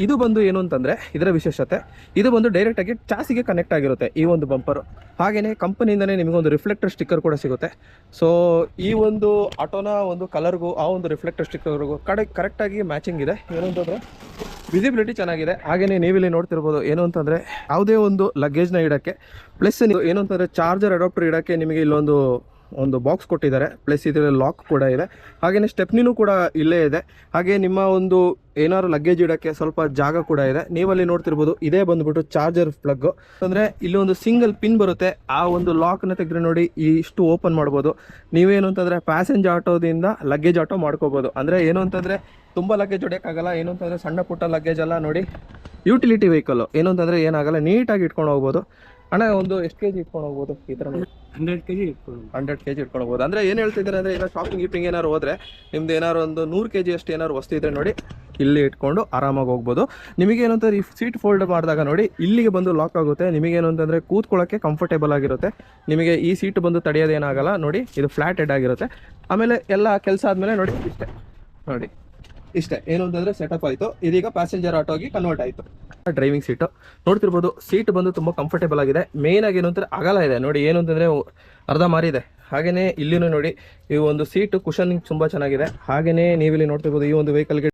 ಇದು ಬಂದು ಏನು ಅಂತಂದರೆ ಇದರ ವಿಶೇಷತೆ, ಇದು ಬಂದು ಡೈರೆಕ್ಟಾಗಿ ಚಾಸಿಗೆ ಕನೆಕ್ಟ್ ಆಗಿರುತ್ತೆ ಈ ಒಂದು ಬಂಪರು. ಹಾಗೆಯೇ ಕಂಪನಿಯಿಂದನೇ ನಿಮಗೊಂದು ರಿಫ್ಲೆಕ್ಟರ್ ಸ್ಟಿಕ್ಕರ್ ಕೂಡ ಸಿಗುತ್ತೆ. ಸೊ ಈ ಒಂದು ಆಟೋನ ಒಂದು ಕಲರ್ಗೂ ಆ ಒಂದು ರಿಫ್ಲೆಕ್ಟರ್ ಸ್ಟಿಕ್ಕರ್ಗೂ ಕರೆಕ್ಟಾಗಿ ಮ್ಯಾಚಿಂಗ್ ಇದೆ. ಏನು ಅಂತಂದರೆ ವಿಸಿಬಿಲಿಟಿ ಚೆನ್ನಾಗಿದೆ. ಹಾಗೆಯೇ ನೀವಿಲ್ಲಿ ನೋಡ್ತಿರ್ಬೋದು ಏನು ಅಂತಂದರೆ ಯಾವುದೇ ಒಂದು ಲಗೇಜ್ನ ಇಡೋಕ್ಕೆ, ಪ್ಲಸ್ ಏನು ಅಂತಂದರೆ ಚಾರ್ಜರ್ ಅಡಾಪ್ಟರ್ ಇಡೋಕ್ಕೆ ನಿಮಗೆ ಇಲ್ಲೊಂದು ಬಾಕ್ಸ್ ಕೊಟ್ಟಿದ್ದಾರೆ. ಪ್ಲಸ್ ಇದರಲ್ಲಿ ಲಾಕ್ ಕೂಡ ಇದೆ. ಹಾಗೆಯೇ ಸ್ಟೆಪ್ನಿನೂ ಕೂಡ ಇಲ್ಲೇ ಇದೆ. ಹಾಗೆ ನಿಮ್ಮ ಒಂದು ಏನಾದ್ರು ಲಗೇಜ್ ಇಡೋಕ್ಕೆ ಸ್ವಲ್ಪ ಜಾಗ ಕೂಡ ಇದೆ. ನೀವಲ್ಲಿ ನೋಡ್ತಿರ್ಬೋದು ಇದೇ ಬಂದುಬಿಟ್ಟು ಚಾರ್ಜರ್ ಪ್ಲಗ್. ಅಂದರೆ ಇಲ್ಲಿ ಒಂದು ಸಿಂಗಲ್ ಪಿನ್ ಬರುತ್ತೆ. ಆ ಒಂದು ಲಾಕ್ನ ತೆಗೆದ್ರೆ ನೋಡಿ ಇಷ್ಟು ಓಪನ್ ಮಾಡ್ಬೋದು. ನೀವೇನು ಅಂತಂದರೆ ಪ್ಯಾಸೆಂಜರ್ ಆಟೋದಿಂದ ಲಗೇಜ್ ಆಟೋ ಮಾಡ್ಕೋಬೋದು. ಅಂದರೆ ಏನು ಅಂತಂದರೆ ತುಂಬ ಲಗೇಜ್ ಹೊಡೆಯೋಕ್ಕಾಗಲ್ಲ. ಏನು ಅಂತಂದರೆ ಸಣ್ಣ ಪುಟ್ಟ ಲಗೇಜ್ ಎಲ್ಲ ನೋಡಿ ಯುಟಿಲಿಟಿ ವೆಹಿಕಲ್ಲು ಏನು ಅಂತಂದರೆ ಏನಾಗಲ್ಲ, ನೀಟಾಗಿ ಇಟ್ಕೊಂಡು ಹೋಗ್ಬೋದು. ಅಣ್ಣ ಒಂದು ಎಷ್ಟು ಕೆ ಜಿ ಇಟ್ಕೊಂಡು ಹೋಗ್ಬೋದು ಈ ಥರ? 100 kg ಇಟ್ಕೊಂಡು 100 kg ಇಟ್ಕೊಂಡು ಹೋಗ್ಬೋದು. ಅಂದರೆ ಏನು ಹೇಳ್ತಿದ್ದಾರೆ ಅಂದರೆ ಈಗ ಶಾಪಿಂಗ್ ಗೀಪಿಂಗ್ ಏನಾದ್ರು ಹೋದರೆ ನಿಮ್ದು ಏನಾದ್ರು ಒಂದು 100 kg ಅಷ್ಟು ಏನಾದ್ರು ವಸ್ತು ಇದ್ದರೆ ನೋಡಿ ಇಲ್ಲಿ ಇಟ್ಕೊಂಡು ಆರಾಮಾಗಿ ಹೋಗ್ಬೋದು. ನಿಮಗೇನು ಅಂತಂದರೆ ಈ ಸೀಟ್ ಫೋಲ್ಡ್ ಮಾಡಿದಾಗ ನೋಡಿ ಇಲ್ಲಿಗೆ ಬಂದು ಲಾಕ್ ಆಗುತ್ತೆ. ನಿಮಗೇನು ಅಂತಂದರೆ ಕೂತ್ಕೊಳ್ಳೋಕ್ಕೆ ಕಂಫರ್ಟೇಬಲ್ ಆಗಿರುತ್ತೆ. ನಿಮಗೆ ಈ ಸೀಟ್ ಬಂದು ತಡೆಯೋದೇನಾಗಲ್ಲ ನೋಡಿ, ಇದು ಫ್ಲ್ಯಾಟ್ ಹೆಡ್ ಆಗಿರುತ್ತೆ. ಆಮೇಲೆ ಎಲ್ಲ ಕೆಲಸ ಆದಮೇಲೆ ನೋಡಿ ಇಷ್ಟೇ ಏನು ಅಂತಂದರೆ ಸೆಟಪ್ ಆಯಿತು. ಇದೀಗ ಪ್ಯಾಸೆಂಜರ್ ಆಟೋಗಿ ಕನ್ವರ್ಟ್ ಆಯಿತು. ಡ್ರೈವಿಂಗ್ ಸೀಟು ನೋಡ್ತಿರ್ಬೋದು, ಸೀಟ್ ಬಂದು ತುಂಬ ಕಂಫರ್ಟೇಬಲ್ ಆಗಿದೆ. ಮೇಯ್ನಾಗಿ ಏನು ಅಂತಂದರೆ ಅಗಲ ಇದೆ ನೋಡಿ, ಏನು ಅಂತಂದರೆ ಅರ್ಧ ಮಾರಿದೆ. ಹಾಗೆಯೇ ಇಲ್ಲಿನೂ ನೋಡಿ ಈ ಒಂದು ಸೀಟು ಕುಷನಿಂಗ್ ತುಂಬ ಚೆನ್ನಾಗಿದೆ. ಹಾಗೆಯೇ ನೀವಿಲ್ಲಿ ನೋಡ್ತಿರ್ಬೋದು ಈ ಒಂದು ವೆಹಿಕಲ್ಗೆ